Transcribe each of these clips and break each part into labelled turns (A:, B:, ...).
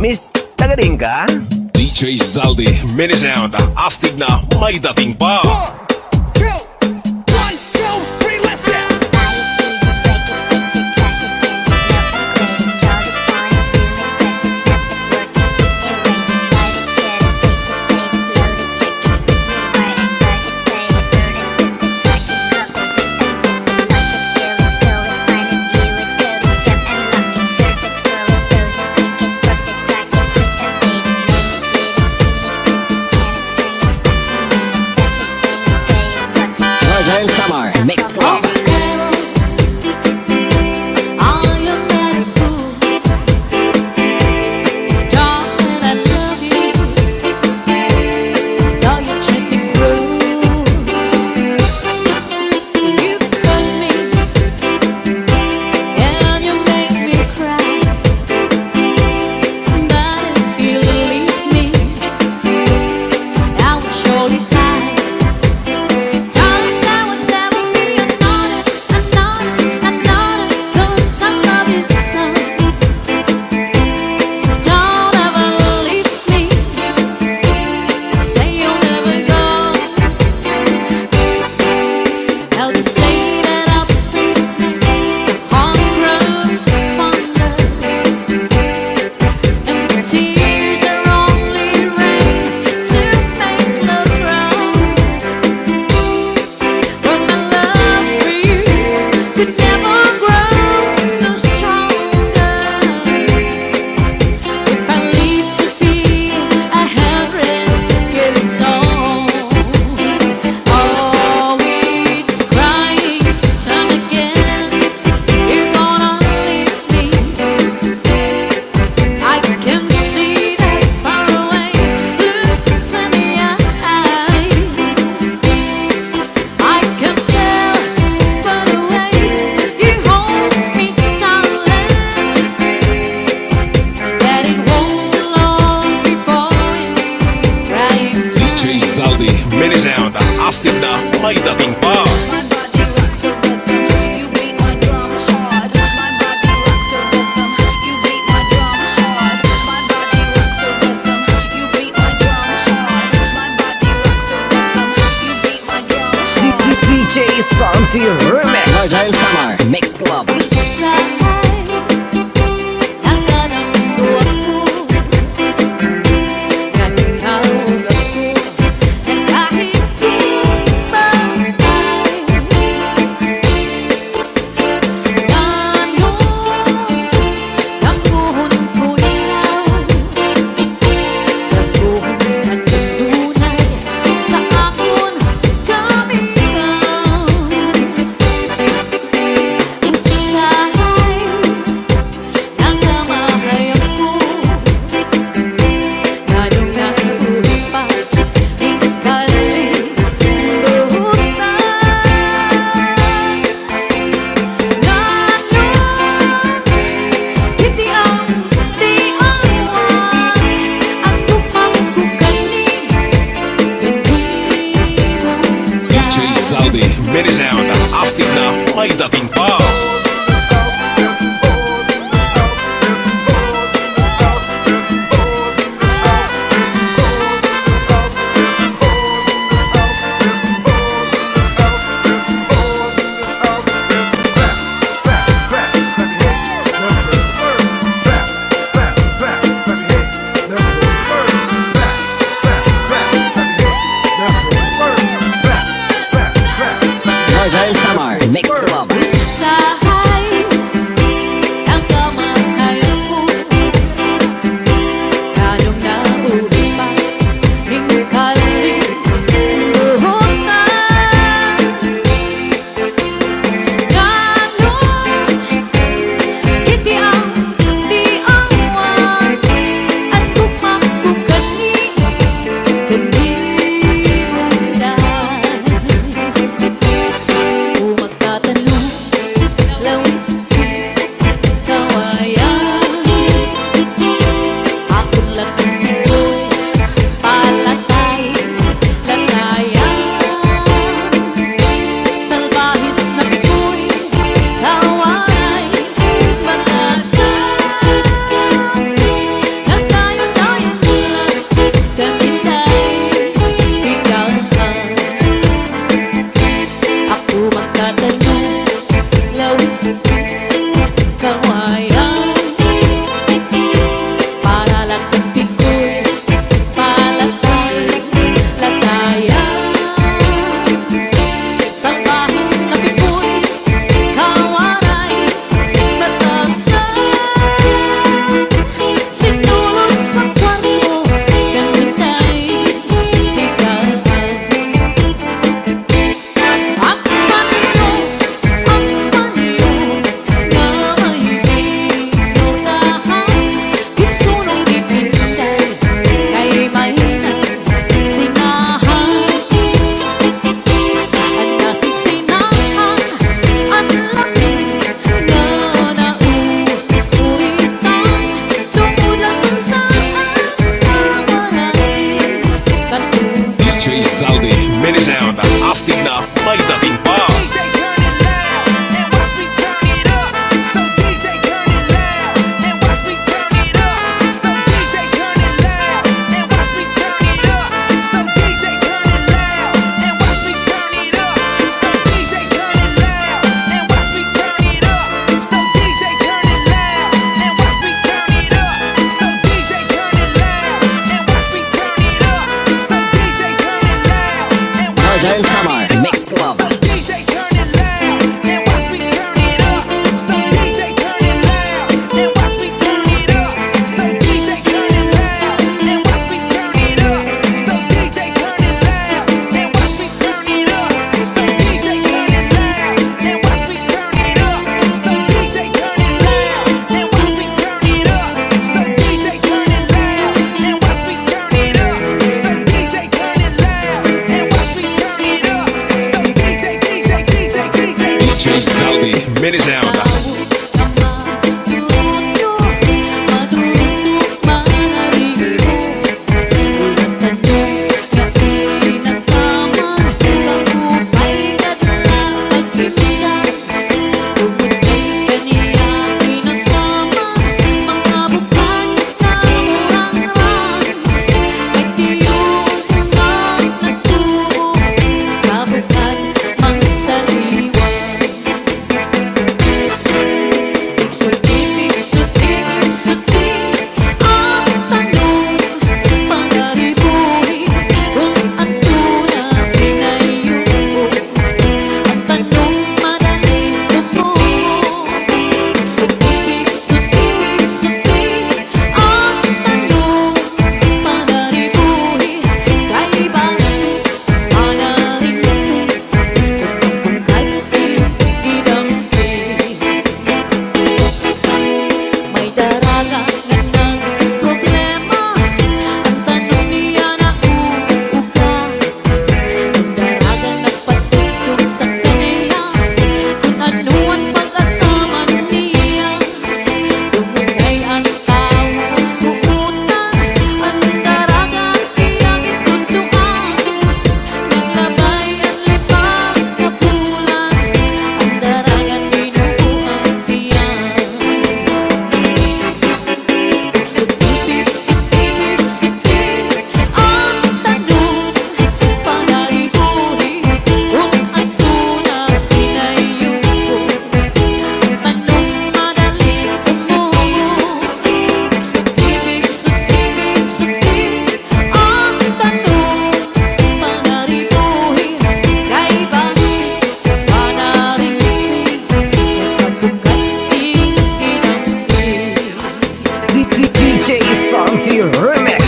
A: Miss, tagaling ka?
B: DJ Zaldi, mini sound, astig na may dating pa.
C: 1, 2, 1, 2, 3, let's go!
D: Summer Mix Club.
B: Mini sound, astig na may dating pa.
A: DJ Santi Remix.
D: Northern Summer Mix Club.
B: Mini sound, astig na may dating pa.
D: Northern Summer Mix Club.
B: Mini Sound.
A: DJ Santi Remix.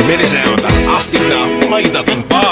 B: Mini Sound. Astig na may dating pa.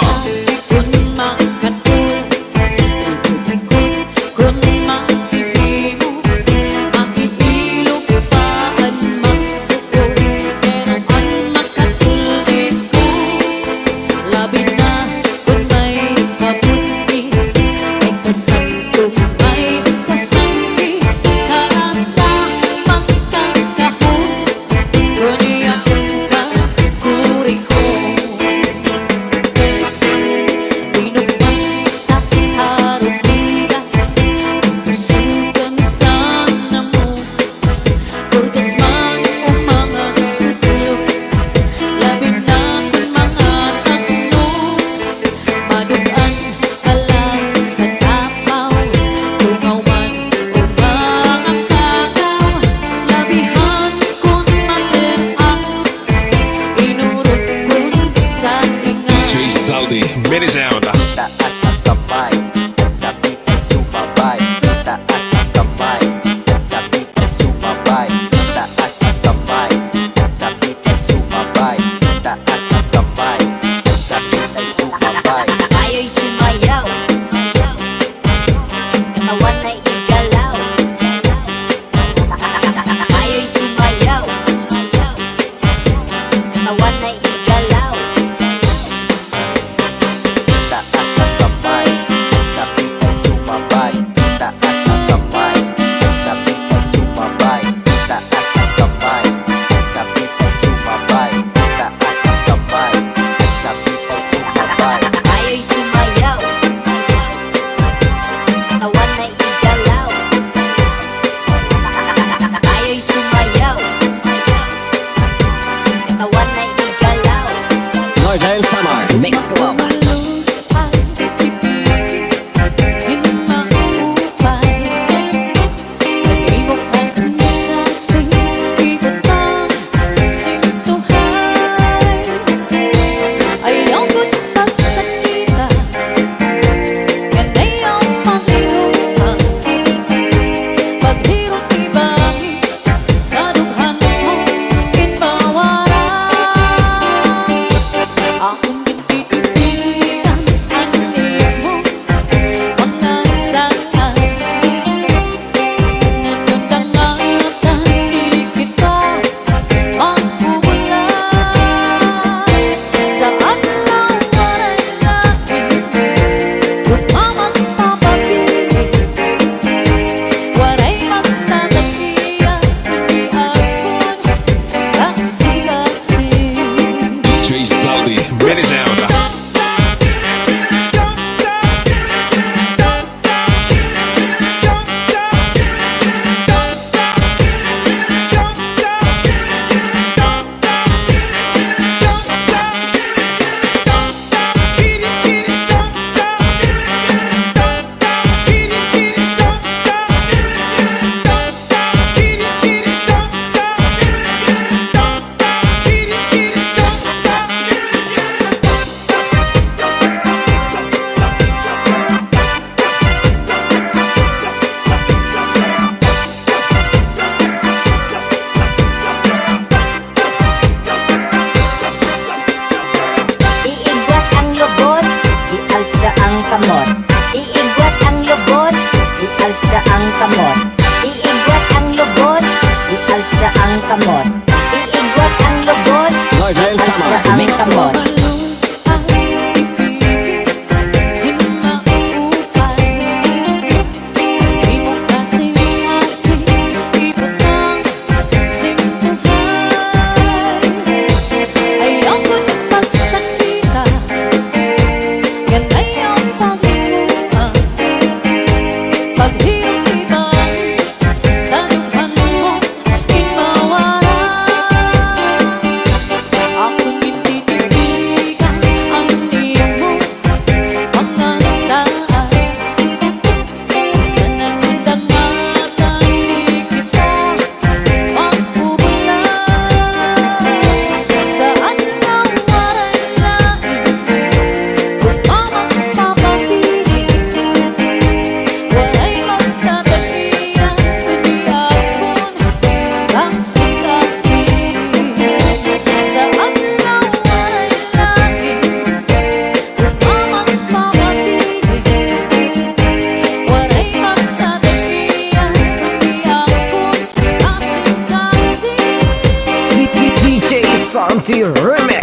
A: Santi Remix.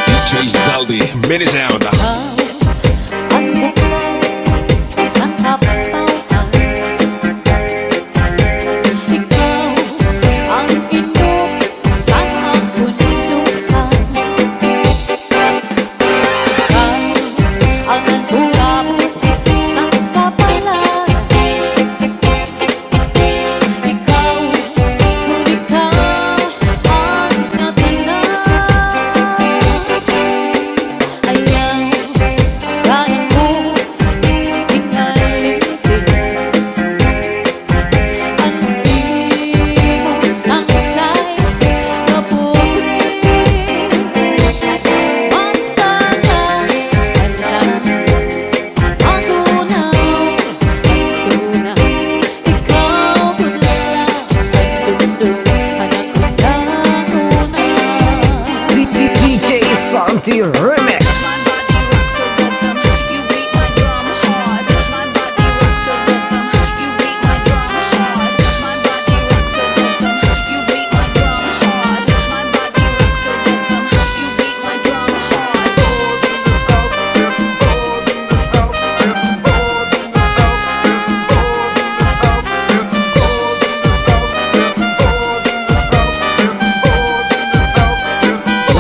B: DJ Zaldi, mini sound.
E: Ang bukal sa kapauan, ikaw ang inom sa kabundukan, ikaw ang nagurabot sa kapalaran, ikaw ngunit ka ang natanan. Ayaw kaya mo hingalipin ang imong sangkay na pugrin. Magtagal alam ako na ikaw kulala ang dundong anak ko na una.
A: DJ Santi Remix.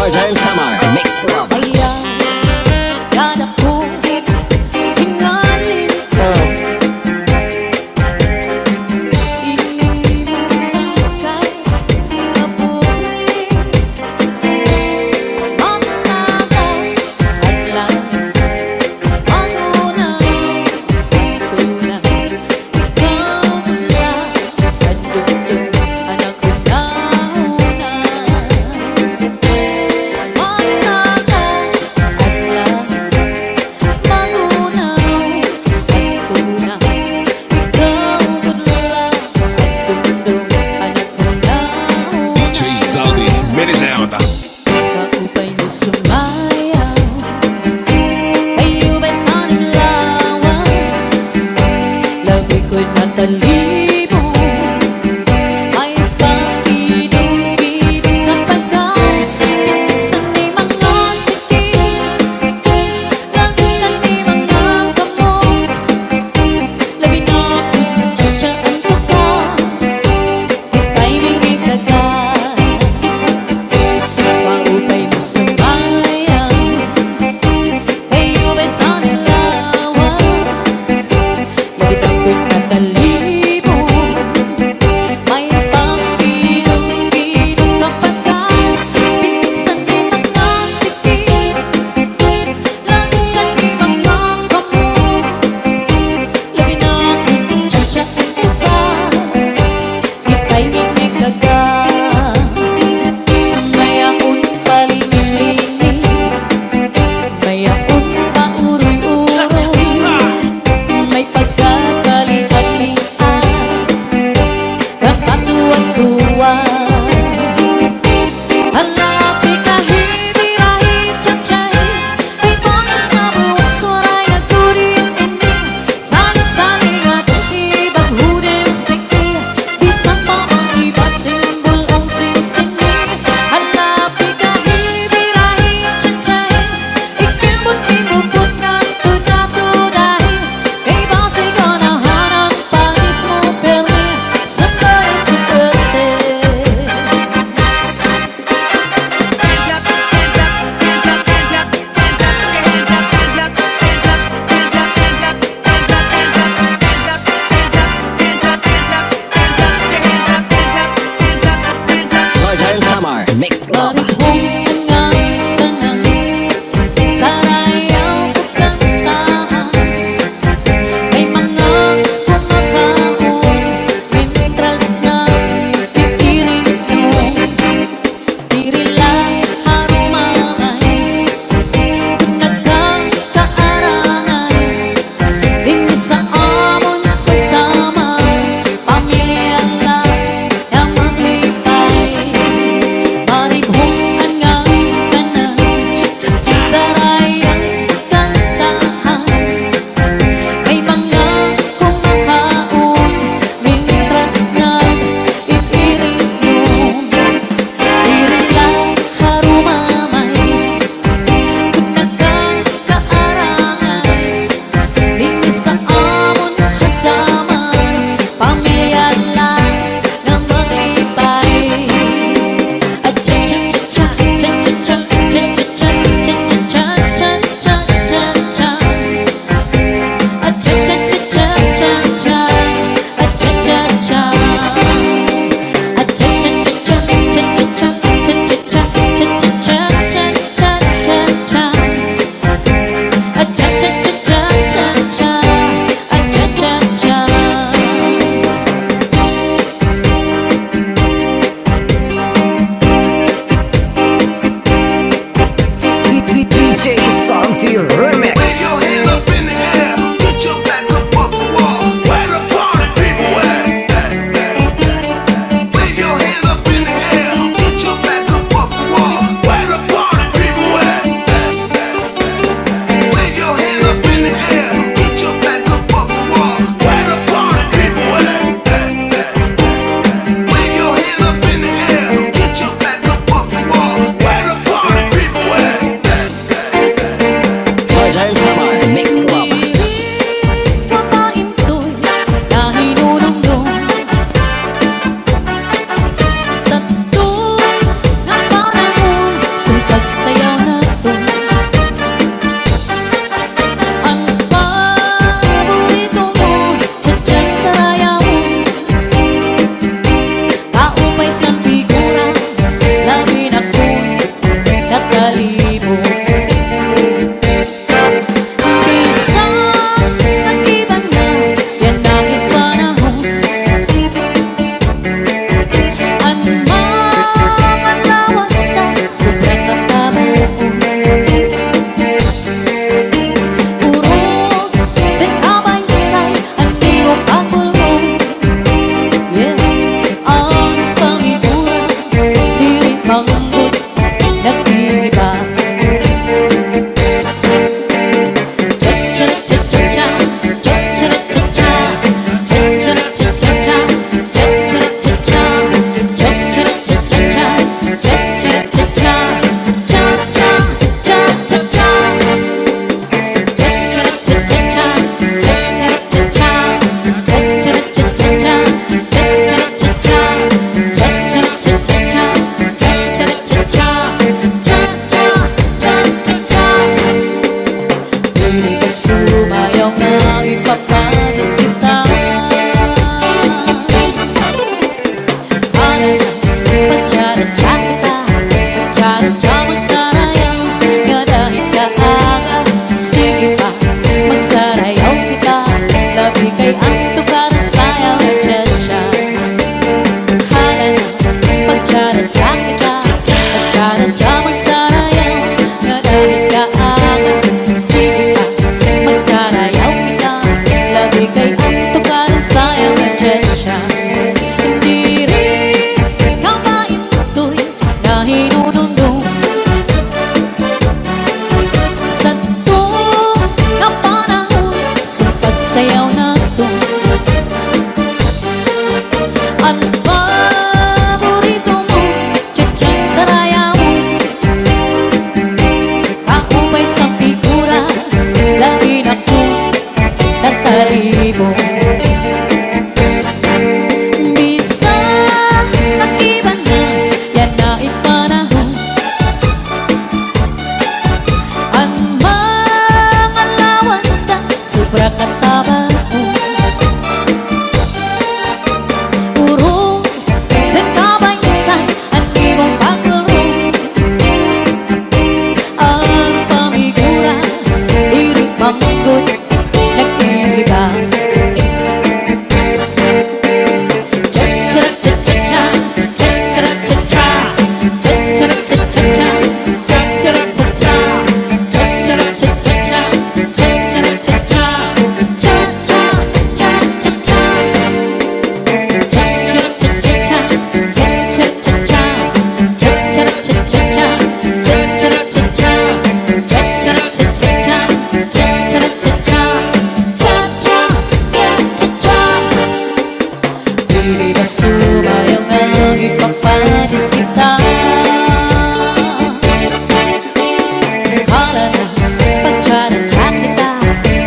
D: Northern Summer Mix Club.
E: Ayaw kada ko hingalin ko, imong sangkay na pugrin. Magtagal adlaw ako na una, ikaw mula ang dundong anak ko na una. Magtagal adlaw magunaw ang tuna, ikaw mula ang dundong anak ko na una.
B: DJ Zaldi, mini sound.
E: Kaupay mo sumayaw, kayo ba'y sanang lawas? Labi ko'y natalimo, may pakinom-inom na pagkain. Pitik sa ni mga sikil, langit sa ni mga kamot. Labi na ako'y tsatsaan ko ka, kita'y may kagat. Kaupay mo sumayaw, kayo ba'y sanang lawas? Labi na ako'y natalimo, may pakinom-inom na pagkain. Pitik sa ni mga sikil, langit sa ni mga kamot. Labi na ako'y tsatsaan ko ka, kita'y may kagat. Mayaon palinig-linig, mayaon pauroy-uroy, may pagkakalian-lian, kakatuwa-tuwa. Halapi kahit-hirahin, tsatsyahin, may mga sa buwang suwaray na kurit-inig. Salit-saling at ibang hudem sikil, bisan pa ang iba simbol ang sinsinig. Halapi kahit-hirahin, tsatsyahin, ikimot-imukot ng tuda-tudahin. Kay base ganahan ang pangis mo permi, sukay-sukerte.
D: Northern Summer Mix Club.
E: Marihong ang tanang sarayaw ko kantahan. May mga kumakaon mintras na iirinom. Diri lang harumamay kung Pagtsaradya magsarayaw nga dahil kaaga. Sige pa, magsarayaw kita. Labi kay ang tukaran sayaw na tsa-tsa. Hala na, pagtsaradya kita. Pagtsaradya magsarayaw nga dahil kaaga. Sige pa, magsarayaw kita. Labi kay ang tukaran sayaw na tsa-tsa. Hindi rin kamain to'y na hinunundong sa to na panahon sa pagsayaw na to. Ang paborito mo, tsa-tsa saraya mo. Kaumay sa figura, labi na ko natalibo. Bisa nag-iba na, yan na ipanahon. Ang mga lawas na sobra kataba mo. Puro sa kabaysan ang ibang pagulong. Ang pamigura, diri pangkot, nag-iiba. Hindi ba sumayaw nga ipapanis kita? Hala na, pagtsaradya kita.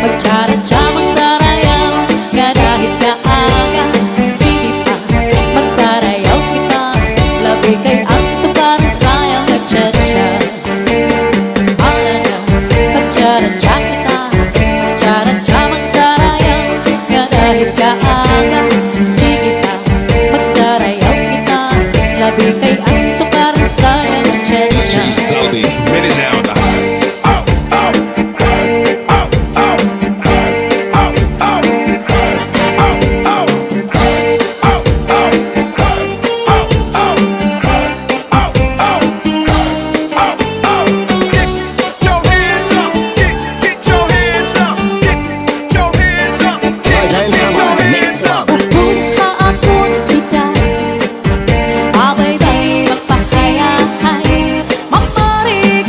E: Pagtsaradya magsarayaw nga dahil kaaga. Sige pa, magsarayaw kita. Labi kay ang tukaran sayaw na tsa-tsa. Hala na, pagtsaradya kita. Pagtsaradya magsarayaw nga dahil kaaga. Sige pa, magsarayaw kita. Labi kay ang tukaran sayaw na tsa-tsa.
B: Salty, mini sound.
C: Get your hands up. Get your hands up. Get your hands up.
D: Northern Summer Mix Club.
E: Upuhapon kita, abay-bay magpahayahay. Mamarig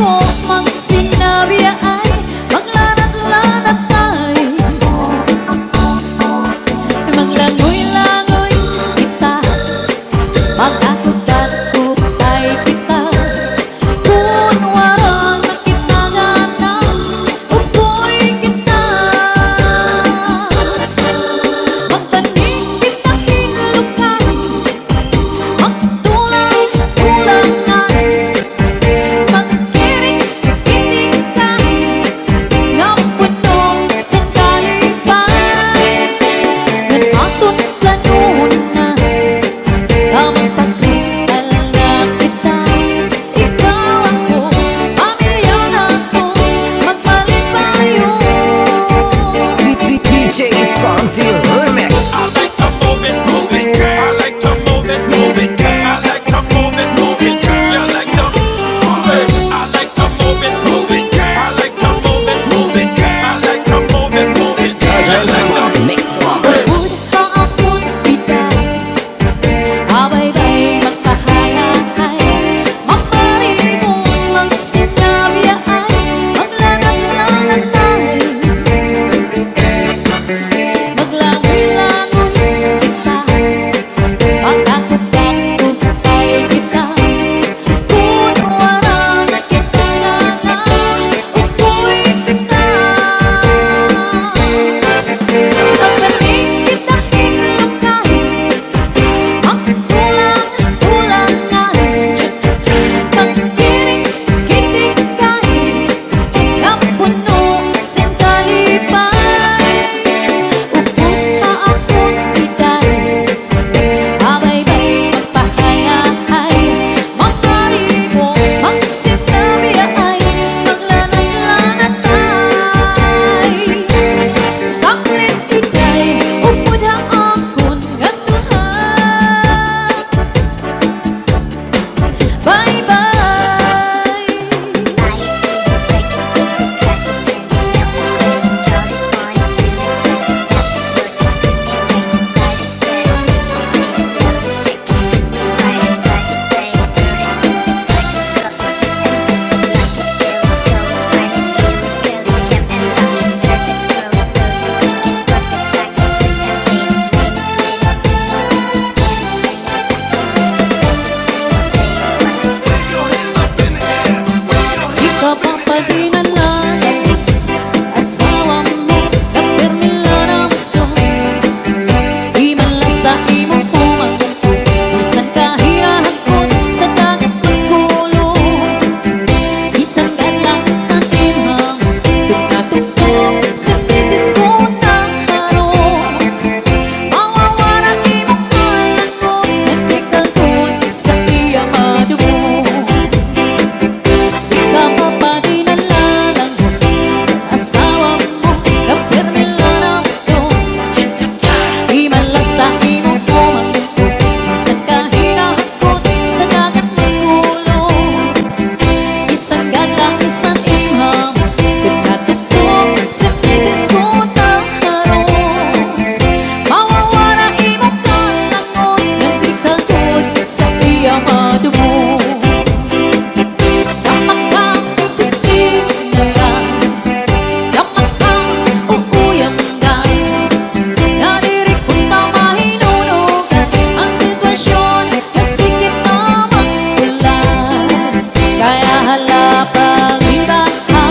E: dinalagan sa asawa mo, kapirmila na gusto. Di man lang sa imong pumagkakot, isang kahirahakot sa dagat magkulong. Isang gadlang sa timhang, pinatugtog sa misis ko naharong. Mawawarang imong kalangkot, nagpikangkot sa iya madumo. Di ka mapadinalalangot sa asawa mo, kapirmila na gusto. Di man lang sa imong pumagkakot, isang kahirahakot sa dagat magkulong. Isang gadlang isang imham, pinatugtog sa misis ko naharong. Mawawala imong kalangot, nagpikangkot sa iya madumo. Damakang sisingan ka, damakang uuyang ka, nadirikot na mahinunugan ang sitwasyon na sikip na magpulan. Kaya hala pag ibaha,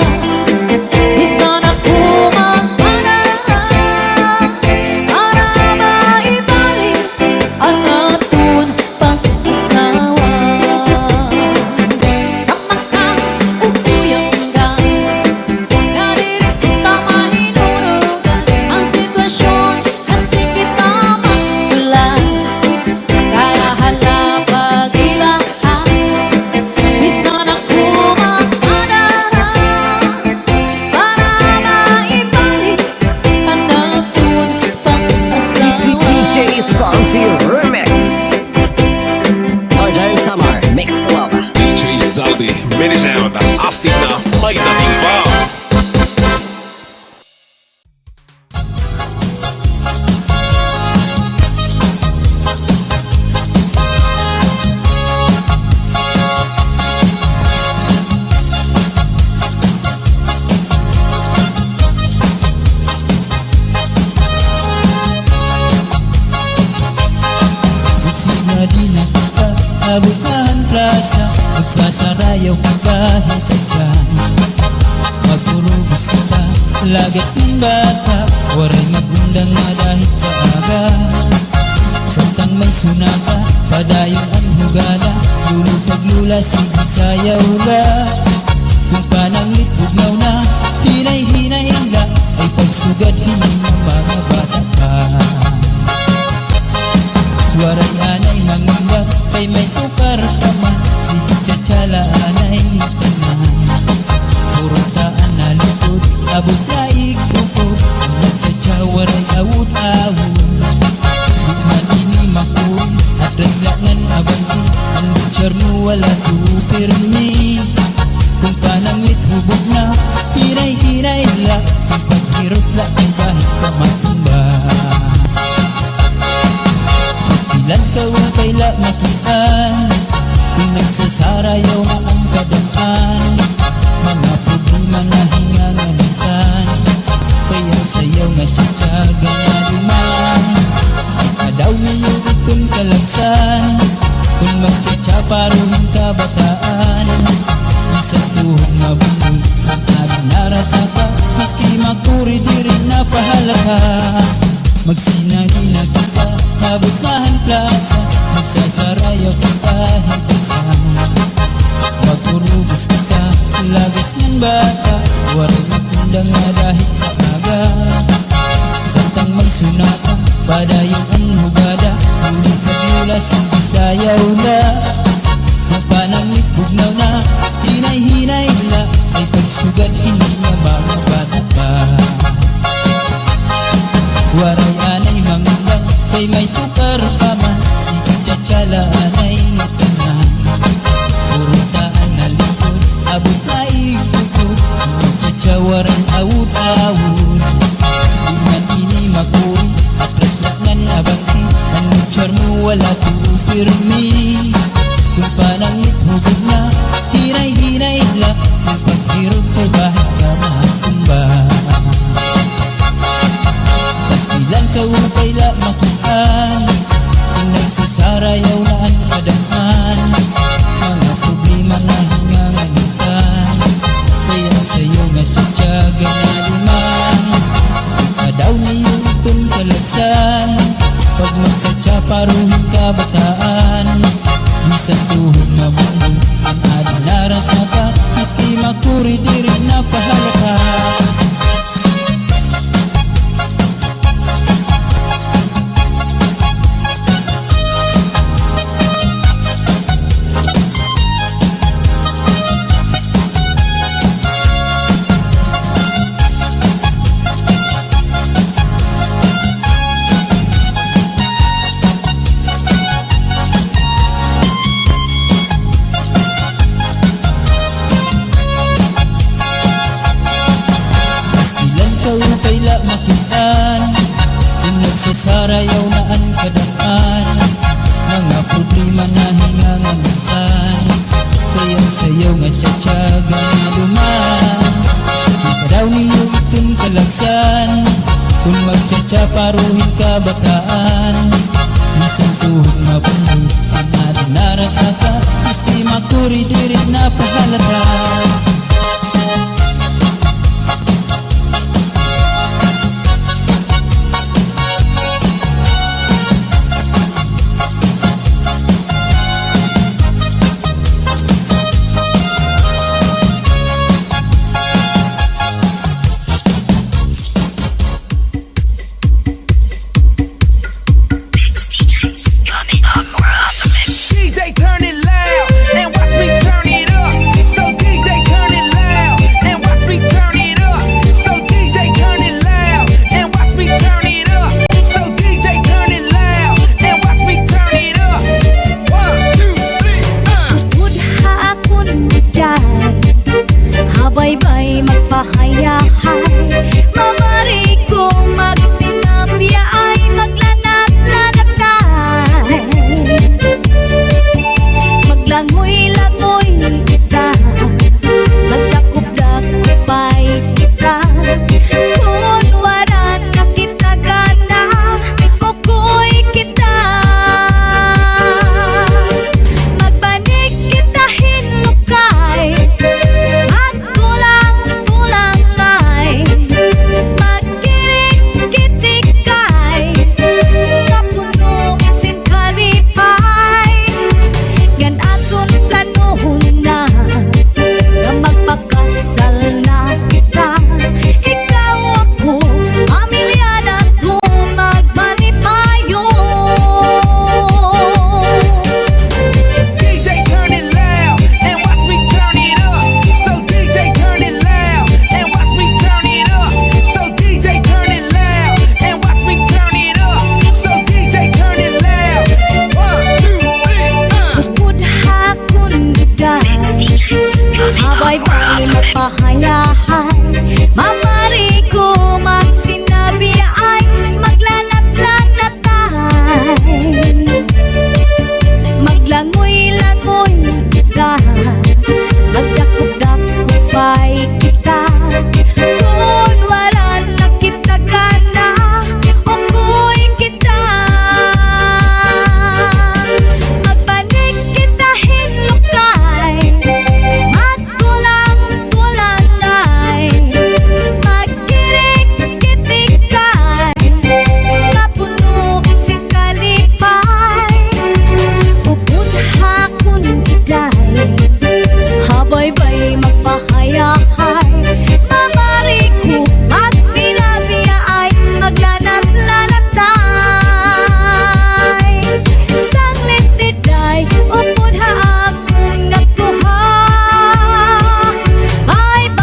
E: isa na pumagpanarang para maibalik ang atun pag-asawa. Damakang uuyang ka, nadirikot na mahinunugan ang sitwasyon na sikip na magpulan. Kaya hala pag ibaha, isa na pumagpanarang para maibalik ang atun pag-asawa.
A: DJ Santi Remix.
D: Northern Summer Mix Club.
B: DJ Zaldi, mini sound, astig na may dating pa.
F: Magsinadi na kita, abukahan plaza, magsasarayaw ka kahit dyan. Magurubos kita, lagas ng bata, waray magundang na dahil kaaga. Samtang may sunaka, padayon ang hugada, lulupag-lula sige sayaw la. Kung pananglit bugnaw na, hinay-hinay la, ay pagsugad hindi ng mga bata pa. Waray anay mangunggap, kay may tukar ka man, si Chachala anay tanan. Puro taan na lukod, abot na ikukod, Chacha waray awut-awut. Bukman ini makuy, atras langan abanti, ang butcher mo wala tupirmi. Kung pananglit hubog na, hinay-hinay la, ang paghirot la ay kahit ka matumba. Pastilan ka upay la makitaan, kung nagsasarayaw na ang kadaan. Mga problema na hinganganitan, kaya sayaw nga tsatsaga na duman. Ay kadaw niyo itong kalagsan, kung magtsatsa paruhin kabataan. Isang tuhog nga bundol, ang aring naratata, miski makuri di rin napahalata. Magsinagi na kita, abutahan plaza, magsasarayaw ka kahit dyan. Magurubos kita, lagas ng bata, waray magundang na dahil kaaga. Samtang may sunata, padayon ang hugada, lulupag-lula sige sayaw la. Magpananglit bugnaw na, hinay-hinay la, ay pagsugad hindi na mga bata pa. Waray anay mangunggap, kay may tukar pa man, si Chachala anay tanan. Puro taan na likod, abot na ikukod, Chacha waray awut-awut. Bukman ini makuy, atras langan abanti, ang butcher mo wala tupirmi. Kung pananglit hubog na, hinay-hinay la, ang paghirot kay bahit ka matumba. Pastilan ka upay la makitaan, kung nagsasarayaw na ang kadaan. Mga problema na hinganganitan, kaya dila makitaan. Kung nagsasarayaw na ang kadaan, mga problema na hingangamutan. Kaya sayaw nga tsatsaga nga duman. Di daw niyo itong kalagsan, kung magtsatsa paruhin ka bataan. Isang tuhod mapuno ang narinaraka, maski makuri dirit na pahalata.
C: DJ turn it loud and watch me turn it up. So DJ turn it loud and watch me turn it up. So DJ turn it loud and watch me turn it up. So DJ turn it loud and watch me turn it up. 1, 2, 3,
E: Mudha akon biday, habay-bay magpahayahay. Mamari ko magsinabya ay maglanat-lanatay. Maglangoy-langoy kita, magdakop-dakopay kita. Kung waran na kita gana, oko'y kita. Magbanig kita hinukay, magtulang-tulangay. Magkirik-kitikay, kapuno sin kalipay. Gan aton planohon na, na magpakasal na kita. Ikaw ako, pamilya na to magmalipayo.
C: DJ turn it loud and watch me turn it up. So DJ turn it loud and watch me turn it up. So DJ turn it loud and watch me turn it up. So DJ turn it loud. 1, 2, 3,
E: Mudha kun biday, habay-bay magpahayahay. Mamari ko magsinabi ay maglanat-lanatay. Maglangoy-langoy kita, magdakop-dakopay kita. Kung waran na kita gana, oko'y kita. Magbanig kita hinukay, magtulang-tulangay. Magkirik-kitikay, kapuno si kalipay. Pupunha kun biday, habay-bay magpahayahay. Mamari ko magsinabi ay maglanat-lanatay. Sanglit diday, upunha akong nagtuha. Bye-bye.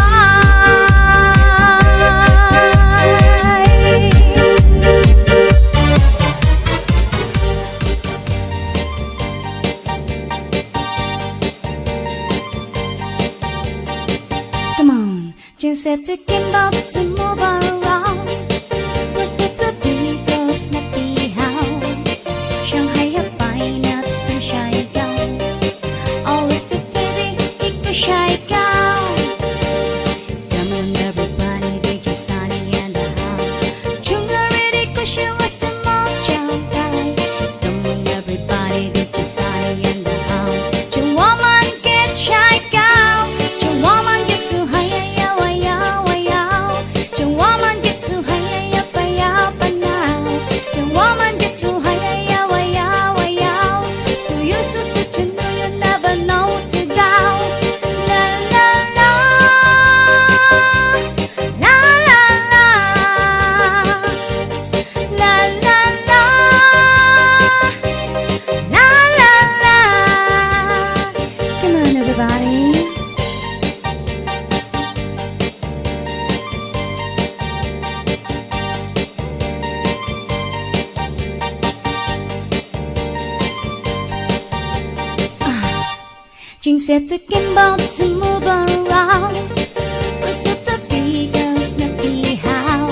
E: Come on, just said to get about to move around. We're set to be girls, not be how. Shanghai have fine nuts to shy down. Always the teddy, equal shy down. Come on, everybody, DJ Sunny and the house. Junga ready, cause she was the mom child guy. Come on, everybody, DJ Sunny and the house. Your woman get shy down. Your woman get too high, yeah, yeah, yeah. Your woman get too high, yeah, yeah, now. Your woman get too high, yeah, yeah. So you so such you know you never know to doubt. La la la, la la la, la la la, la la la. Come on, everybody. Jing said to Kimbo to move around. We're set to be girls, not be how.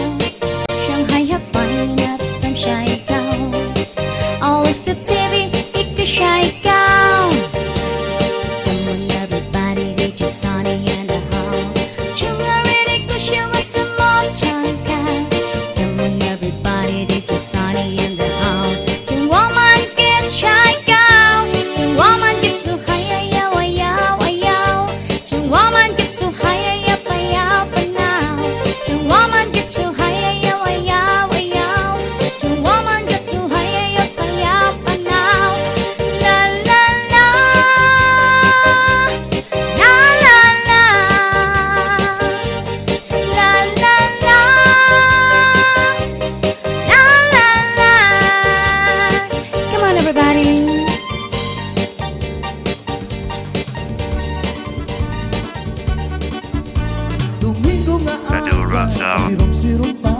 F: Sirum-sirum pa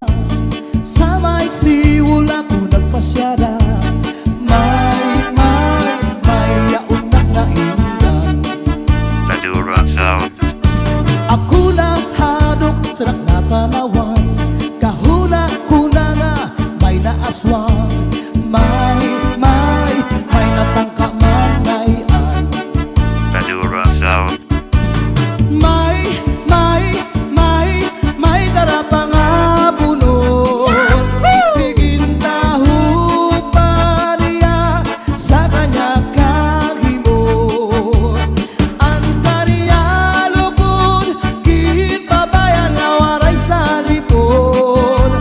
F: sa may siwul ako nagpasyada. May yaunak na indan. Ako na hadok sa nakatanawan. Kahuna ko na nga may naaswang. May natangkamanayan. May darapang abunod. Tigintahu pa niya sa kanya kahimod. Ang kaniya lubod, kinpabayan na waray sa lipod.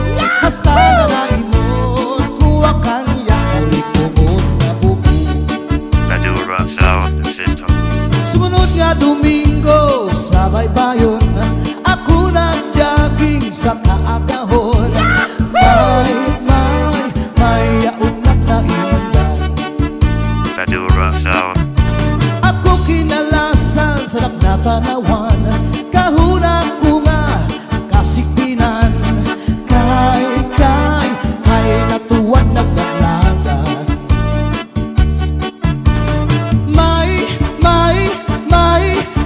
F: Hasta na naimod, kuha kanya ulit-ubod na bubog. Sumunod nga Domingo sa baybayon, ako nag-jogging sa kaagahon. May yaunak na indan. Ako kinalasan sa nakatanawan. Kahuna ko nga kasikpinan. Kay natuwan nagdaglagan.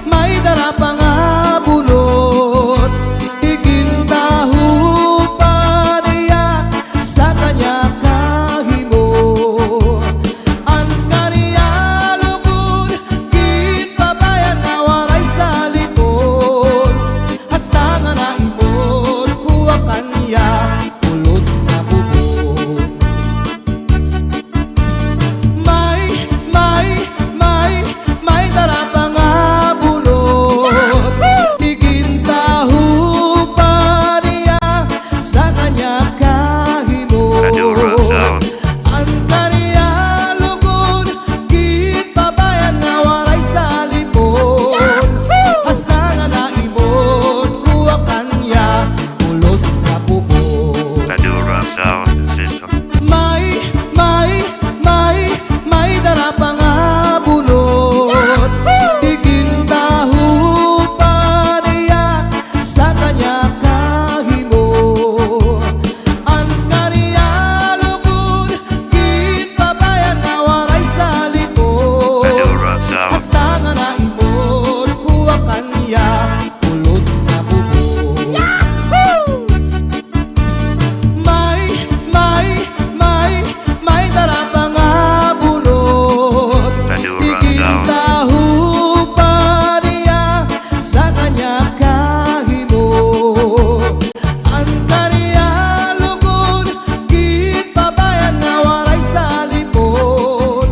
F: May darapang abunod. Tigintahu pa niya sa kanya kahimod. Ang kaniya lugod, kinpabayan na waray sa lipod. Hasta nga naimod, kuha kanya ulod na bubog. May darapang abunod. Tigintahu pa niya sa kanya kahimod. Ang kaniya lugod, kinpabayan na waray sa lipod. Hasta nga naimod, kuha kanya ulod na bubog. May darapang abunod. Tigintahu pa niya sa kanya kahimod. Ang kaniya lugod, kinpabayan na waray sa lipod. Hasta nga naimod, kuha kanya ulod na bubog. May darapang abunod. Tigintahu pa niya sa kanya kahimod. Ang kaniya lugod, kinpabayan na waray sa lipod.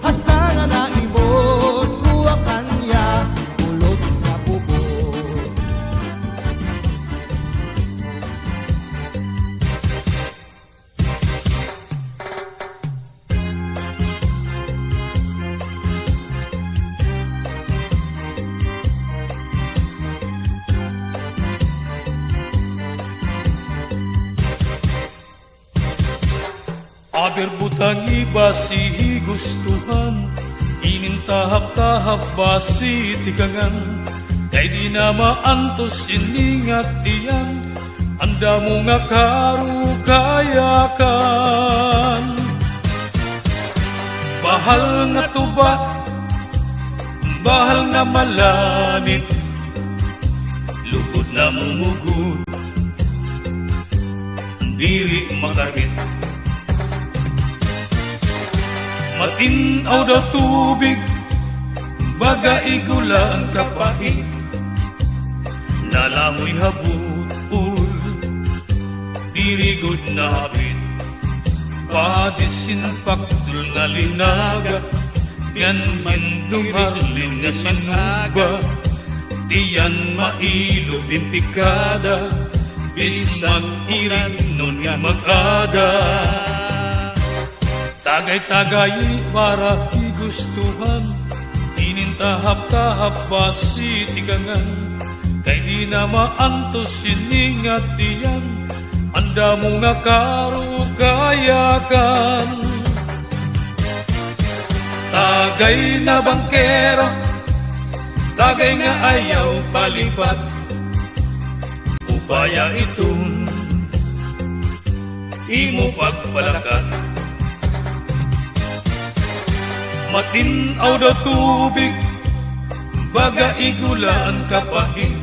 F: Hasta nga naimod, kuha kanya ulod na bubog.
G: Aber butang iba si gustuhan, inintahap-tahap ba si tikangan, kay di na maantos iningat diyan, anda mo nga karukayakan. Bahal nga tuba, bahal nga malanit, lugod na mumugod, diri makahit. Matinaw daw tubig, baga igula ang kapait, nalangoy habutol, dirigod na habit. Padisinpaktul nga linaga, yan hindumarlin nga sinuba, tiyan mailo pintikada, bisman irin nun nga mag-ada. Tagay-tagay para igustuhan, inintahap-tahap ba si tikangan, kay di na maantos siningat diyan, anda mo nga karukayakan. Tagay na bangkero, tagay nga ayaw palipat, upaya itong imo pagpalakat. Matinaw daw tubig, baga igulaan kapahit,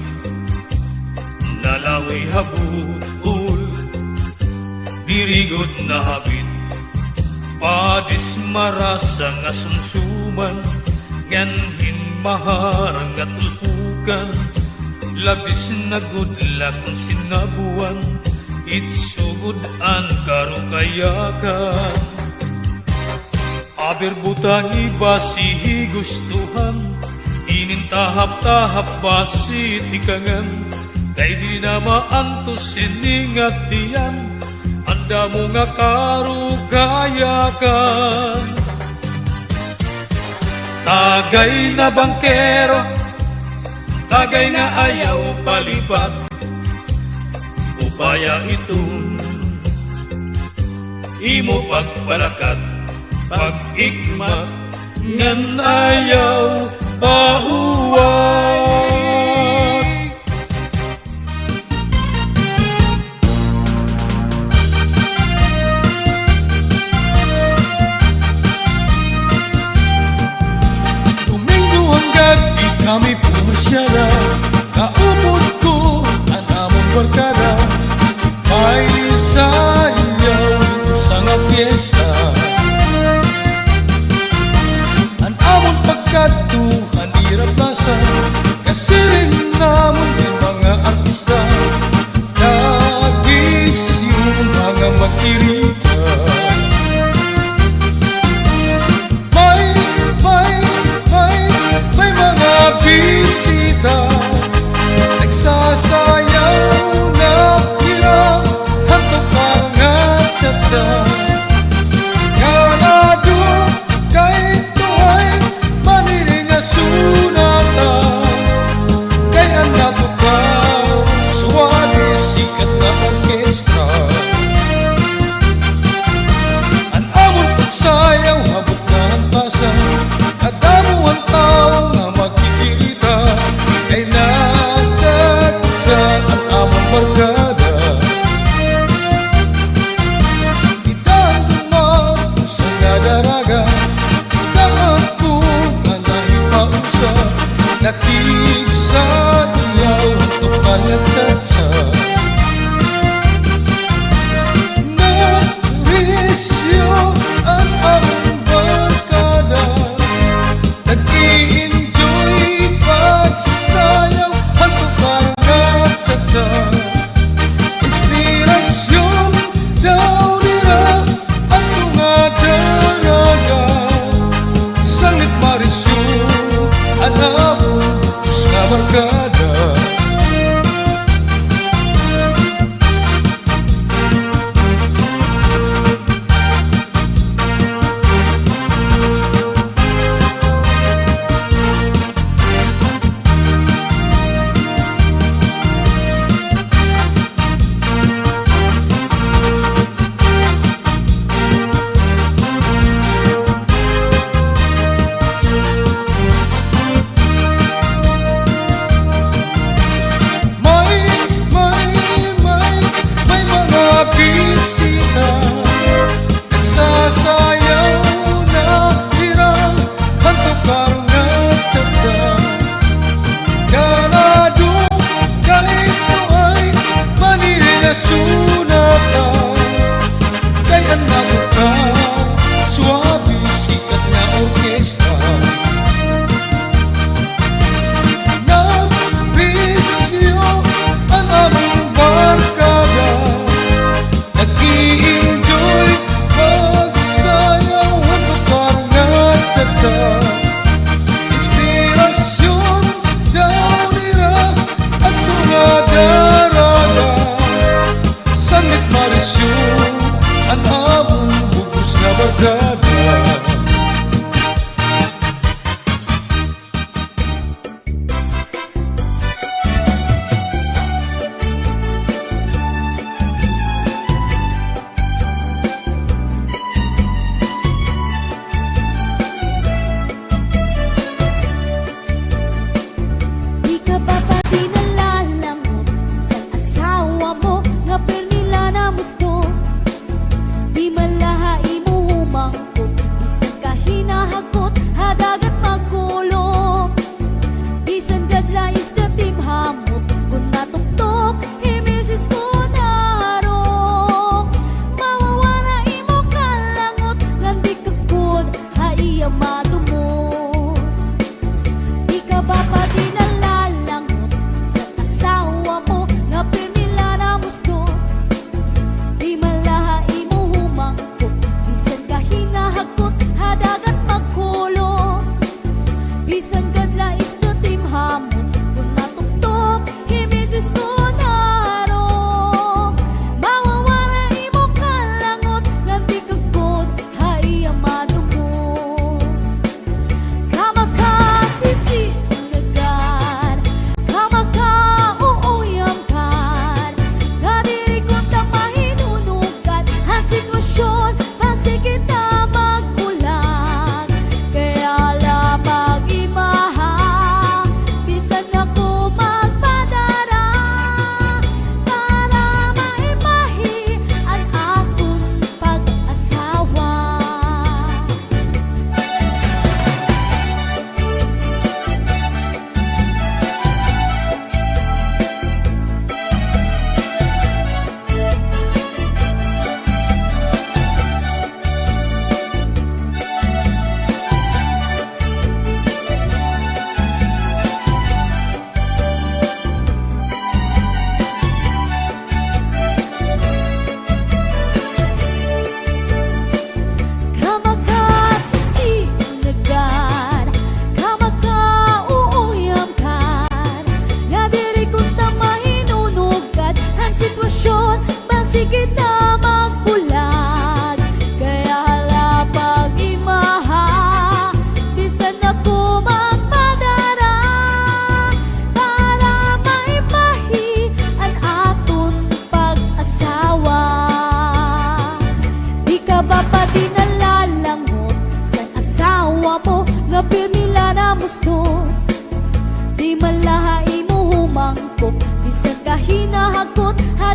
G: nalawi habul, dirigod na habit, padis marasa nga sumsuman, nganhin maharang nga tulpukan, labis na gudla kung sinabuan, itsugudan karukayakan. Aber iba si gustuhan, inintahap-tahap ba si tikangan, kay di na maantos siningat diyan, anda mo nga karugayakan. Tagay na bangkero, tagay na ayaw palipat, upaya itong imo pagpalakat, pag-ikmat ngan ayaw pauwat. Domingo hanggang di kami pumasyala, kaupod ko ang among barkada, ay sayaw ito sa nga fiesta. Ang among pagkatuhan di raplasa, kasi rin namon din mga artista, nagis yung mga magkirita. May mga bisita, nagsasayaw na hirap, hantok parang at tsatsa. Ganado kahit tuhay, maniling na sunata, kaya natukaw, suwagi sikat na orkestra. Ang amon pagsayaw, habot na ang pasa, kadamo ang tao nga magkikita, kay nagsatsa ang among barkada. Itang dumagusa nga daraga, itang ako nga naipausa, nakiksayaw tukan at tsatsa. Narisyo ang among barkada, nag-i-enjoy pagsayaw, hantok parang at tsatsa. Inspirasyon daw nila ang tunga daraga, sangit marisyon ang among nga barkada.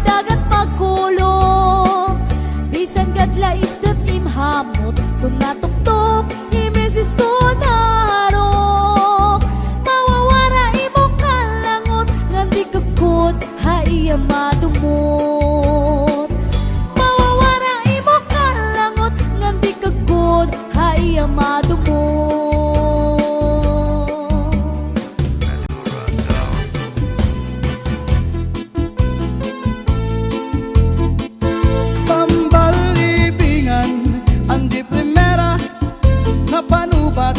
E: dagat magkulong. Bisan gadla isdat imhamot, kung natuktok, imisis ko narok. Mawawara imo kalangot, nganti kagkot, haiya madumot. Mawawara imo kalangot, nganti kagkot, haiya madumot.
H: Pambalibingan, andi primera na panubat.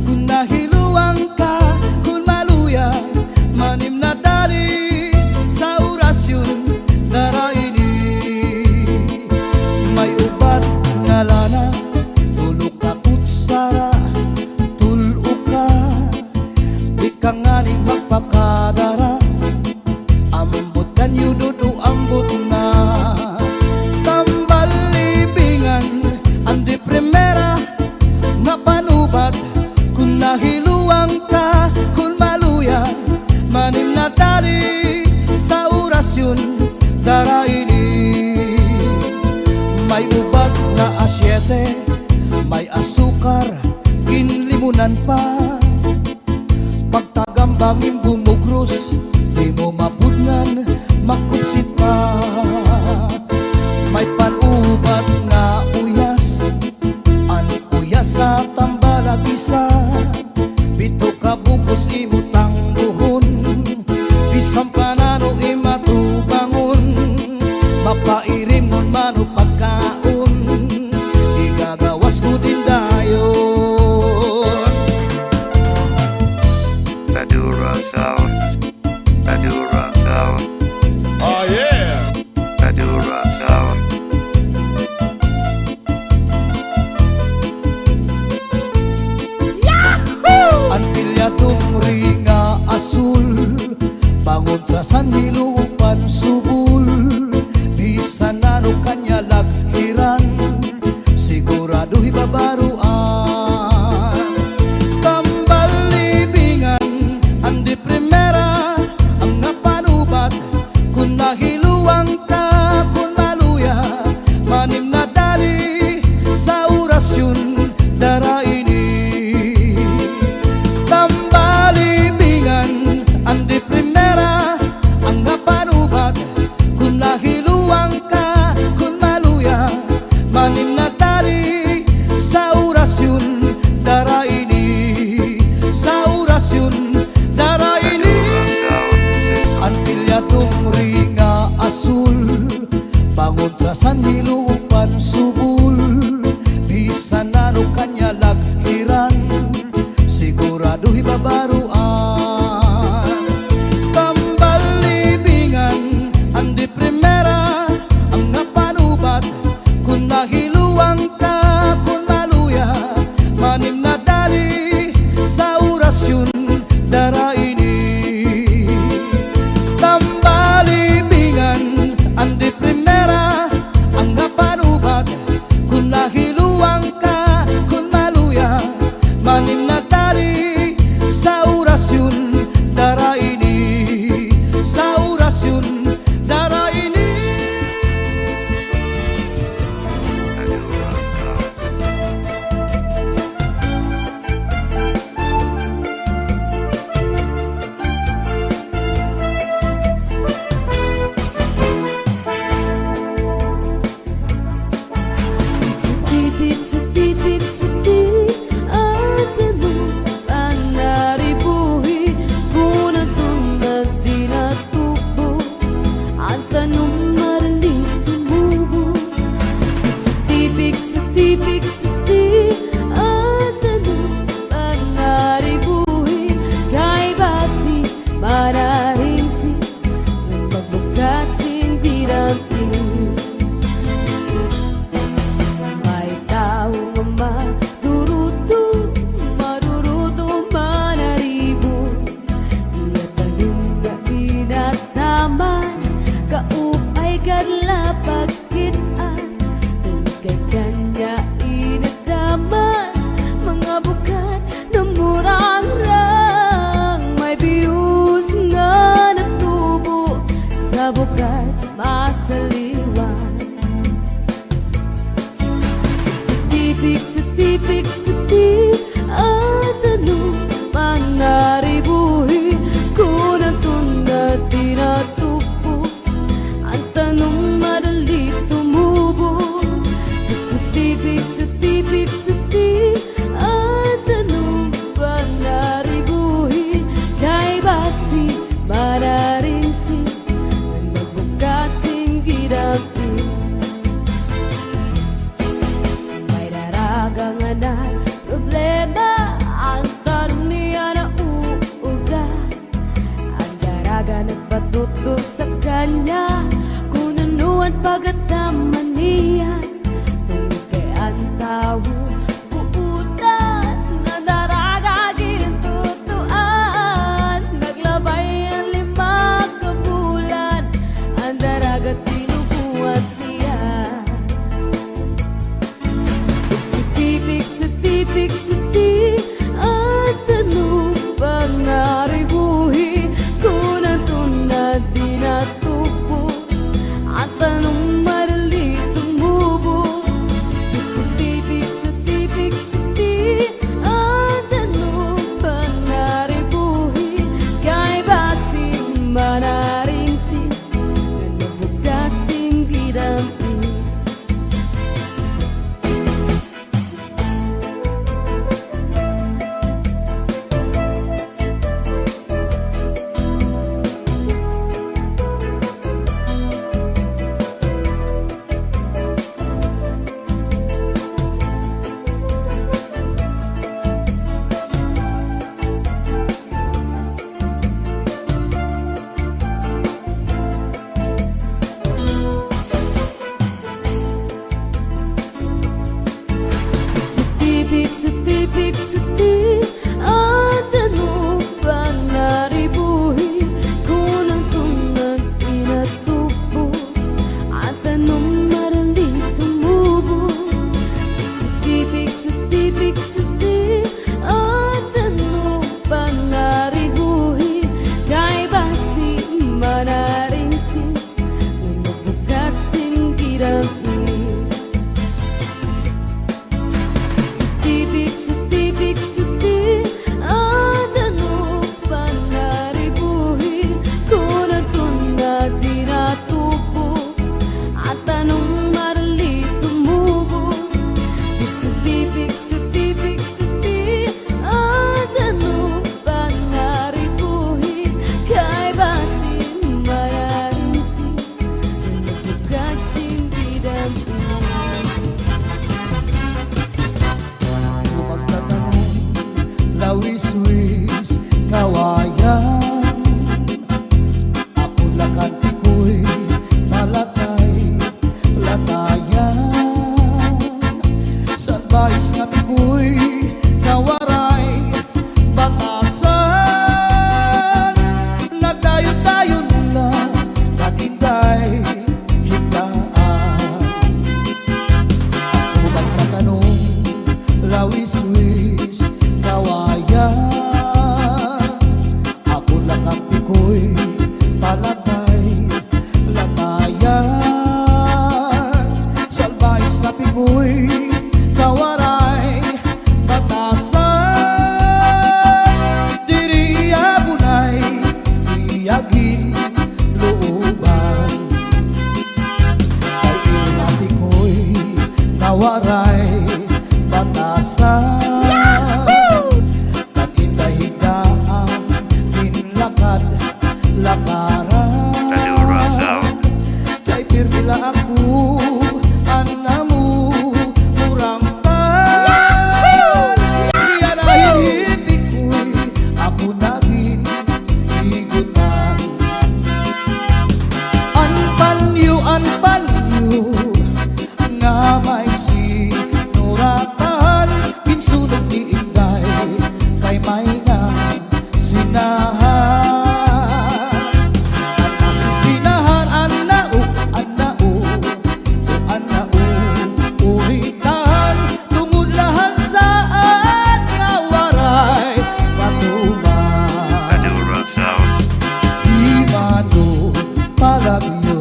H: Kung nahiluang ka, kung maluya, manim na dali sa orasyon daraini. May ubat nga lana, tulok na kutsara, tulo ka, di ka nga ni magpakadara. Ambot kanyo dudu ambot na. Tambalibingan, andi primera na panubat. Kung nahiluang ka, kung maluya, manim na dali sa orasyon daraini. May ubat na asyete, may asukar, kinlimunan pa. Pagtagambangin bumugros, di mo mapudngan, makupsit pa. May panubat na uyas, an uyas sa tambalag isa. Bito ka bugos imutang buhon, bisang panano imatubangon. Mapairim nun mano pagkaon, igagawas ko din dayon.
I: Madura sound, Madura sound,
B: Oh yeah!
I: Madura sound.
H: Ang pilyadong ringa asul, pangontrasan hilupan subul. Bisan ano kanya laghiran, sigurado'y babaruan. Tambalibingan, andi primera ang napanubat. Kung nahiluang ka, kung maluya, manim na dali sa orasyon daraini. Tambalibingan, andi primera ang napanubat. Kung nahiluang ka, kung maluya, manim na dali sa orasyon daraini. Sa orasyon daraini. Ang pilyadong ringa asul, pangontrasan hilupan subul. Bisan ano kanya laghiran, sigurado'y babaruan.
E: nagpatuto sa kanya kung ano ang pagkataman niya. Tungkol kay ang tao buutan na daraga gintutuan. Naglabay ang 5 ka bulan, ang daraga tinubuhat niya. Pigsiti, at tanong bang naribuhi kung natunad di natubo at tanong marali tumubo. Pigsiti, at tanong bang naribuhi kay basim manaringsi na nabugat sing didampi. Pigsiti, at ano bang naribuhi kung ang tunag inatubo at anong marali tumubo. Pigsiti, at ano bang naribuhi kay basi manaringsi na nabugat sing didampi. Pigsiti, at ano bang naribuhi kung natunad di natubo at anong marali tumubo. Pigsiti, at ano bang naribuhi kay basin manaringsi na nabugat sing didampi.
H: Magtatanong, lawis-wis, kawayan. Ako lakanti ko'y malatay, latayan. Sa advice na ko'y nawaray, batasan. Nagdayon-dayon lang, kaninday, higaan. Ako magtatanong, lawis-wis, kawayan. Ako lang ang pikoy, palatay, latayan. Salbais na pikoy, kawaray, batasan. Diri abunay, iyagin, looban. Kay inapi ko'y nawaray, batasan. Kanindahigaan, kinlakad, lakaran.
I: Madura Sound.
H: Kay pirmila ako, anamu, murang pan. Iyan ay hinipik ko'y ako naging higutan. Anpanyo, nga may sinuratan. Kinsulog ni Inday, kay may na sinahan. At nasisinahan, anao, uritan. Tumulahan saan nga waray patuman.
I: Madura Sound.
H: Di mano palabyo,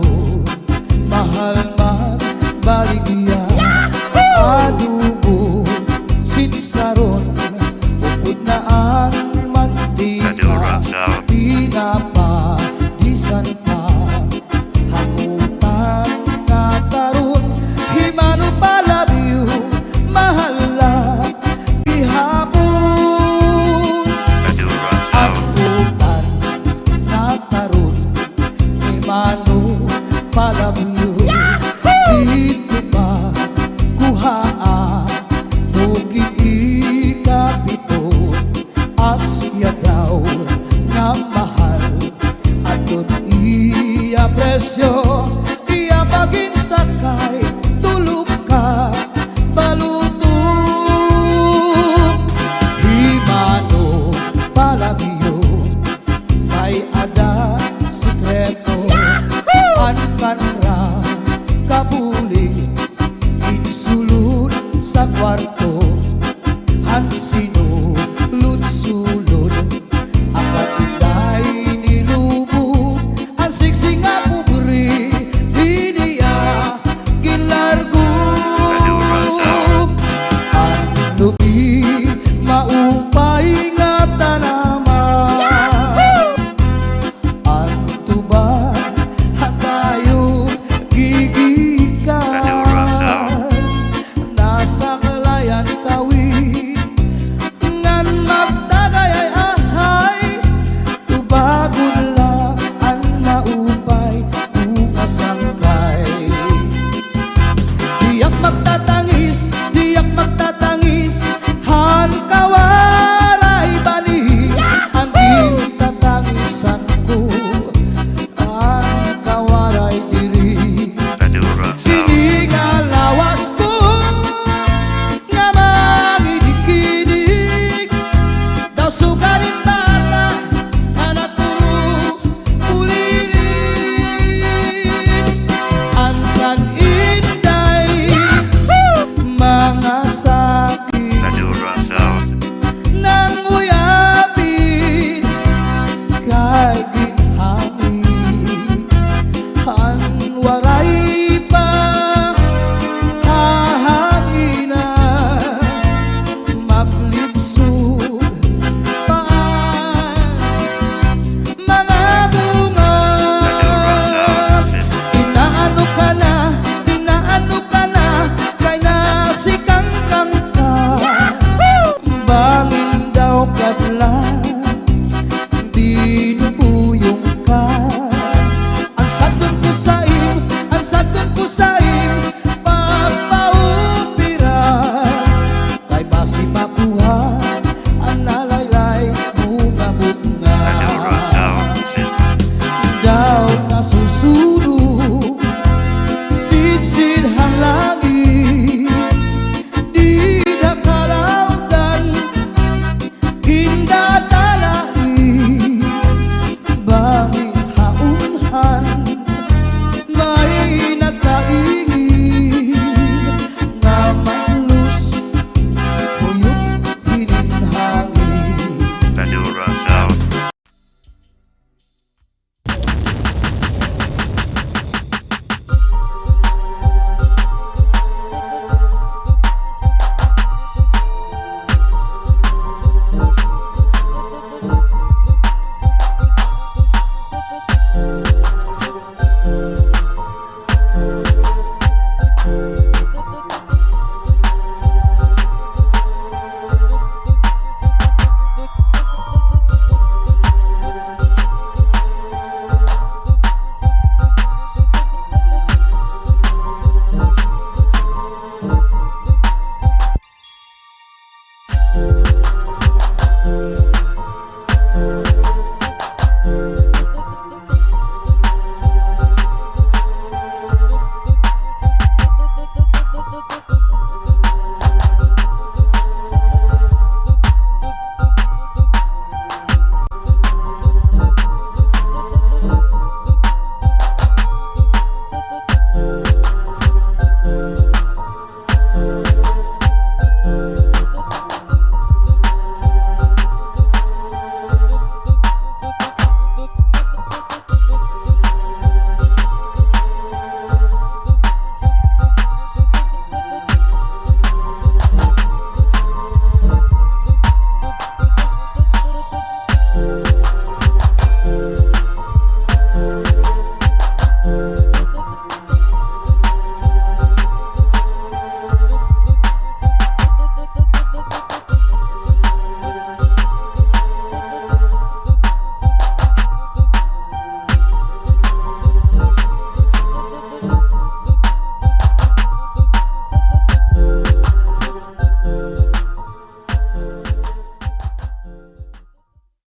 H: mahal magbaligyan. Adubo, sinsaron, upod na ang mandi.
I: Madura Sound.
H: Pinapadisan